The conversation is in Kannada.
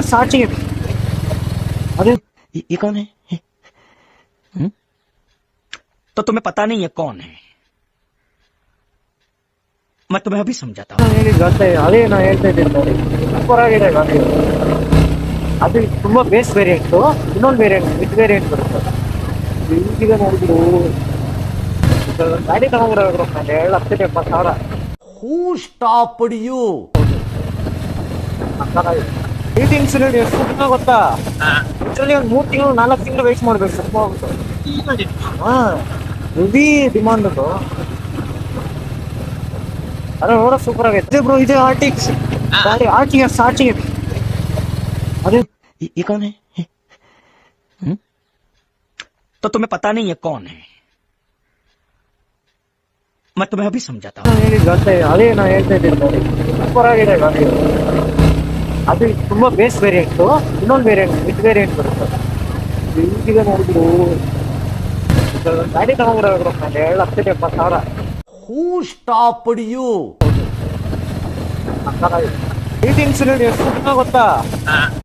स्टार्टिंग है। अरे ये कौन है? हम्म? तो तुम्हें पता नहीं है कौन है? मैं तुम्हें अभी समझाता हूँ। ನಾನು ಹೇಳಿದ ಅಷ್ಟೇ, ಅದೇ ನಾನು ಹೇಳ್ತಾ ಇದ್ದೀನಿ ನೋಡಿ, ಸೂಪರ್ ಆಗಿದೆ ಗಾಡಿ. ಅದು ತುಂಬಾ ಬೇಸ್ ವೇರಿಯಂಟು. ಇನ್ನೊಂದು ವೇರಿಯಂಟ್ ವಿತ್ ವೇರಿಯಂಟ್ ಬರುತ್ತೆ. ಈಗೀಗ ನೋಡಿದ್ರು ಗಾಡಿ ತಗೊಂಡ್ಬಿಡೋರು 2,70,000. Who stopped you? ಏಟಿಂಗ್ ಸಿಲಿಂಡರ್ ಎಷ್ಟು ದಿನ ಗೊತ್ತಾ? ಇದರಲ್ಲಿ ಒಂದು 3 ತಿಂಗಳು 4 ತಿಂಗಳು ವೇಸ್ಟ್ ಮಾಡ್ಬೇಕು ಸ್ವಲ್ಪ ಹೋಗುತ್ತೆ. ಹಾ, ಹೆವಿ ಡಿಮಾಂಡ್ ಅದು. ಅದೇ ನೋಡೋ ಸೂಪರ್ ಆಗೈತೆ ಬ್ರೋ. ಇದೆ ಆರ್ಟಿಕ್ಸ್ ಗಾಡಿ, ಆರ್ಟಿಕ್ಸ್ ಸ್ಟಾರ್ಟಿಂಗ್ ಇದೆ. ಅದೇ ये कौन है? हम्म? तो तुम्हें पता नहीं है कौन है? मैं तुम्हें अभी समझाता हूँ। ನಾನು ಹೇಳಿದ ಅಷ್ಟೇ, ಅದೇ ನಾನು ಹೇಳ್ತಾ ಇದ್ದೀನಿ ನೋಡಿ, ಸೂಪರ್ ಆಗಿದೆ ಗಾಡಿ. ಅದು ತುಂಬಾ ಬೇಸ್ ವೇರಿಯಂಟು. ಇನ್ನೊಂದು ವೇರಿಯಂಟ್ ವಿತ್ ವೇರಿಯಂಟ್ ಬರುತ್ತೆ. ಈಗೀಗ ನೋಡಿದ್ರು ಗಾಡಿ ತಗೊಂಡ್ಬಿಡೋರು 2,70,000. Who stopped you? ಏಟಿಂಗ್ ಸಿಲಿಂಡರ್ ಎಷ್ಟು ದಿನ ಗೊತ್ತಾ?